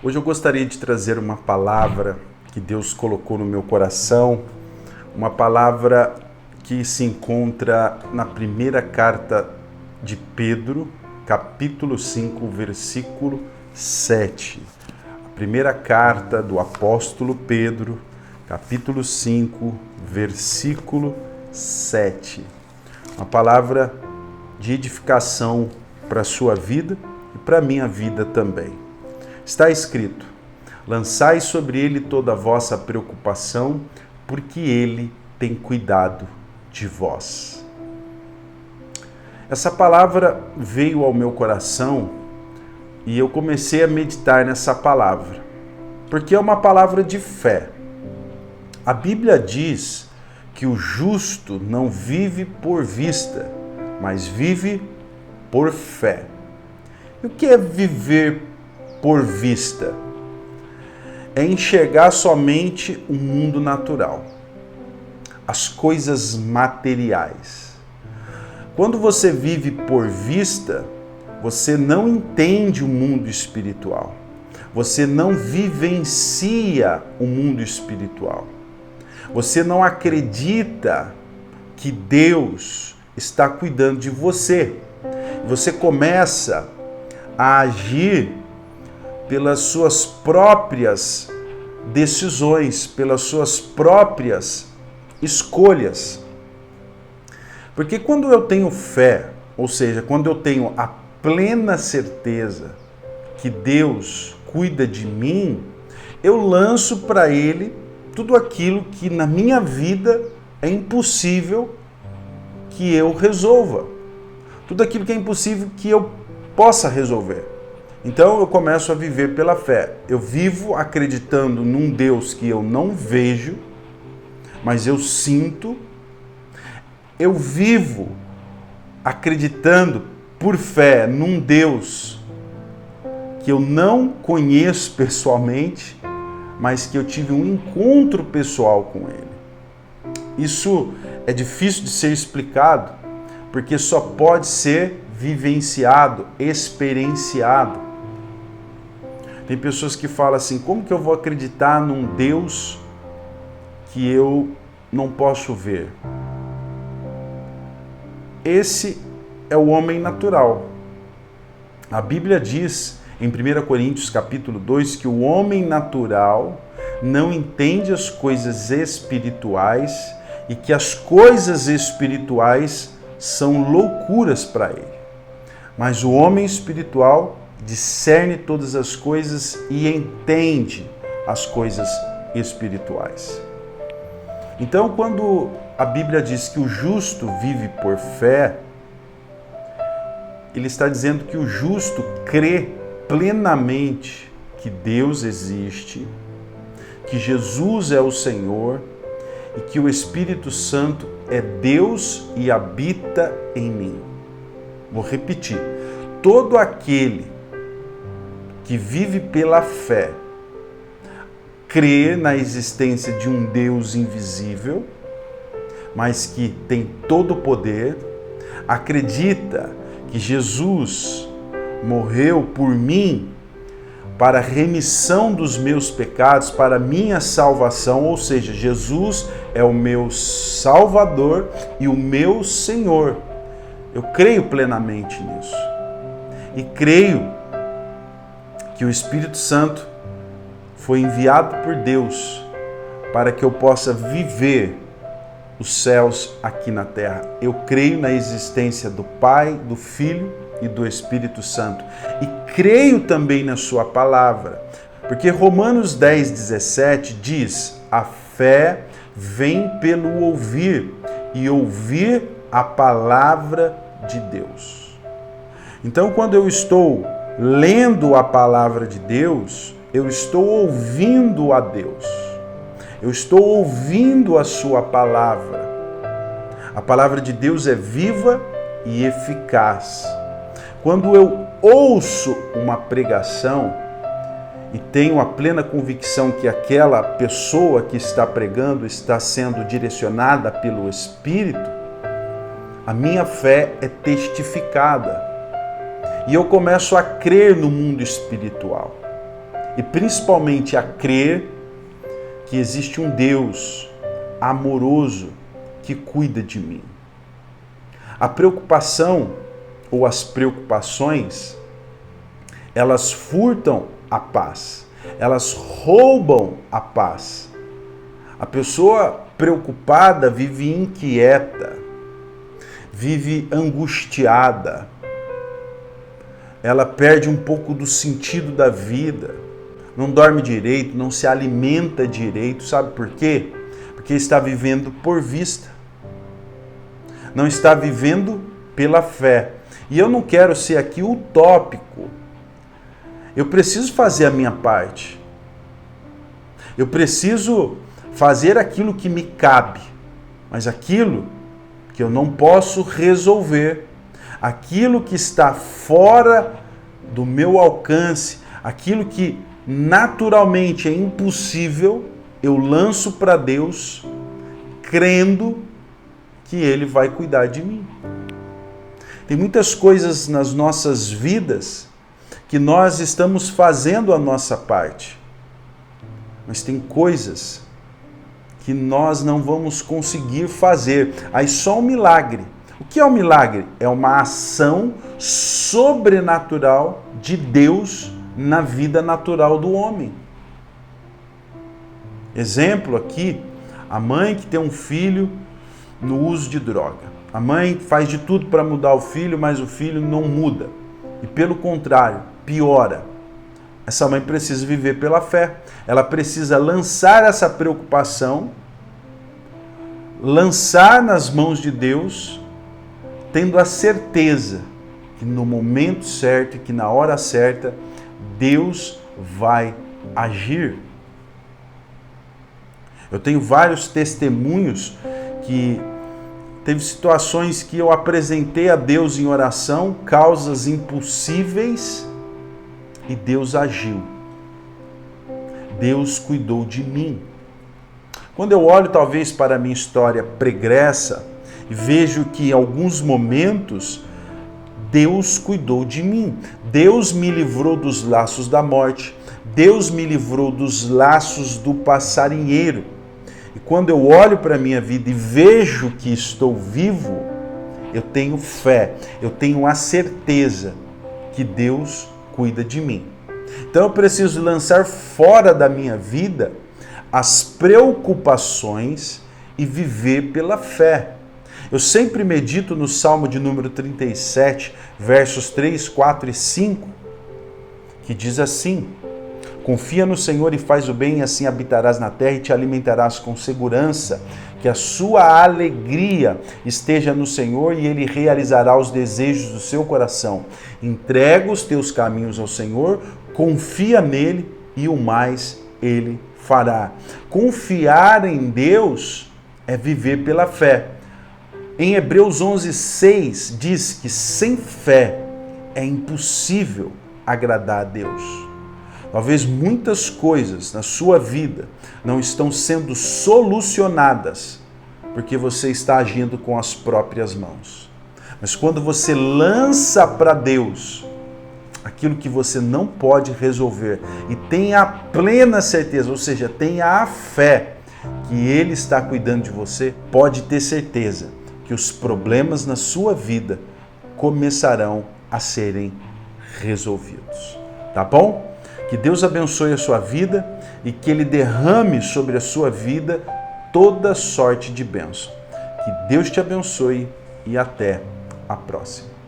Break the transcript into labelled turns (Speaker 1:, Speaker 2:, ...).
Speaker 1: Hoje eu gostaria de trazer uma palavra que Deus colocou no meu coração, uma palavra que se encontra na primeira carta de Pedro, capítulo 5, versículo 7. A primeira carta do apóstolo Pedro, capítulo 5, versículo 7. Uma palavra de edificação para a sua vida e para a minha vida também. Está escrito: lançai sobre ele toda a vossa preocupação, porque ele tem cuidado de vós. Essa palavra veio ao meu coração e eu comecei a meditar nessa palavra, porque é uma palavra de fé. A Bíblia diz que o justo não vive por vista, mas vive por fé. E o que é viver por vista? É enxergar somente o mundo natural, as coisas materiais. Quando você vive por vista, você não entende o mundo espiritual. Você não vivencia o mundo espiritual. Você não acredita que Deus está cuidando de você. Você começa a agir pelas suas próprias decisões, pelas suas próprias escolhas. Porque quando eu tenho fé, ou seja, quando eu tenho a plena certeza que Deus cuida de mim, eu lanço para Ele tudo aquilo que na minha vida é impossível que eu resolva. Tudo aquilo que é impossível que eu possa resolver. Então eu começo a viver pela fé. Eu vivo acreditando num Deus que eu não vejo, mas eu sinto. Eu vivo acreditando por fé num Deus que eu não conheço pessoalmente, mas que eu tive um encontro pessoal com Ele. Isso é difícil de ser explicado, porque só pode ser vivenciado, experienciado. Tem pessoas que falam assim: como que eu vou acreditar num Deus que eu não posso ver? Esse é o homem natural. A Bíblia diz em 1 Coríntios capítulo 2 que o homem natural não entende as coisas espirituais e que as coisas espirituais são loucuras para ele. Mas o homem espiritual discerne todas as coisas e entende as coisas espirituais. Então, quando a Bíblia diz que o justo vive por fé, ele está dizendo que o justo crê plenamente que Deus existe, que Jesus é o Senhor e que o Espírito Santo é Deus e habita em mim. Vou repetir: todo aquele que vive pela fé crê na existência de um Deus invisível, mas que tem todo o poder, acredita que Jesus morreu por mim para a remissão dos meus pecados, para a minha salvação, ou seja, Jesus é o meu Salvador e o meu Senhor. Eu creio plenamente nisso. E creio que o Espírito Santo foi enviado por Deus para que eu possa viver os céus aqui na terra. Eu creio na existência do Pai, do Filho e do Espírito Santo. E creio também na sua palavra. Porque Romanos 10:17 diz: a fé vem pelo ouvir e ouvir a palavra de Deus. Então, quando eu estou lendo a palavra de Deus, eu estou ouvindo a Deus. Eu estou ouvindo a sua palavra. A palavra de Deus é viva e eficaz. Quando eu ouço uma pregação e tenho a plena convicção que aquela pessoa que está pregando está sendo direcionada pelo Espírito, a minha fé é testificada. E eu começo a crer no mundo espiritual. e principalmente a crer que existe um Deus amoroso que cuida de mim. A preocupação ou as preocupações, elas furtam a paz, elas roubam a paz. A pessoa preocupada vive inquieta, vive angustiada, ela perde um pouco do sentido da vida, não dorme direito, não se alimenta direito, sabe por quê? Porque está vivendo por vista, não está vivendo pela fé. E eu não quero ser aqui utópico, eu preciso fazer a minha parte, eu preciso fazer aquilo que me cabe, mas aquilo que eu não posso resolver, aquilo que está fora do meu alcance, aquilo que naturalmente é impossível, eu lanço para Deus, crendo que Ele vai cuidar de mim. Tem muitas coisas nas nossas vidas que nós estamos fazendo a nossa parte, mas tem coisas que nós não vamos conseguir fazer. Aí só um milagre. O que é um milagre? É uma ação sobrenatural de Deus na vida natural do homem. Exemplo aqui, a mãe que tem um filho no uso de droga. A mãe faz de tudo para mudar o filho, mas o filho não muda. E pelo contrário, piora. Essa mãe precisa viver pela fé. Ela precisa lançar essa preocupação, lançar nas mãos de Deus, tendo a certeza que no momento certo, que na hora certa, Deus vai agir. Eu tenho vários testemunhos que teve situações que eu apresentei a Deus em oração, causas impossíveis, e Deus agiu. Deus cuidou de mim. Quando eu olho talvez para a minha história pregressa e vejo que em alguns momentos Deus cuidou de mim. Deus me livrou dos laços da morte. Deus me livrou dos laços do passarinheiro. E quando eu olho para a minha vida e vejo que estou vivo, eu tenho fé, eu tenho a certeza que Deus cuida de mim. Então eu preciso lançar fora da minha vida as preocupações e viver pela fé. Eu sempre medito no Salmo de número 37, versos 3, 4 e 5, que diz assim: confia no Senhor e faz o bem, e assim habitarás na terra e te alimentarás com segurança. Que a sua alegria esteja no Senhor e Ele realizará os desejos do seu coração. Entrega os teus caminhos ao Senhor, confia nele e o mais Ele fará. Confiar em Deus é viver pela fé. Em Hebreus 11:6 diz que sem fé é impossível agradar a Deus. Talvez muitas coisas na sua vida não estão sendo solucionadas porque você está agindo com as próprias mãos. Mas quando você lança para Deus aquilo que você não pode resolver e tem a plena certeza, ou seja, tem a fé que Ele está cuidando de você, pode ter certeza que os problemas na sua vida começarão a serem resolvidos. Tá bom? Que Deus abençoe a sua vida e que Ele derrame sobre a sua vida toda sorte de bênção. Que Deus te abençoe e até a próxima.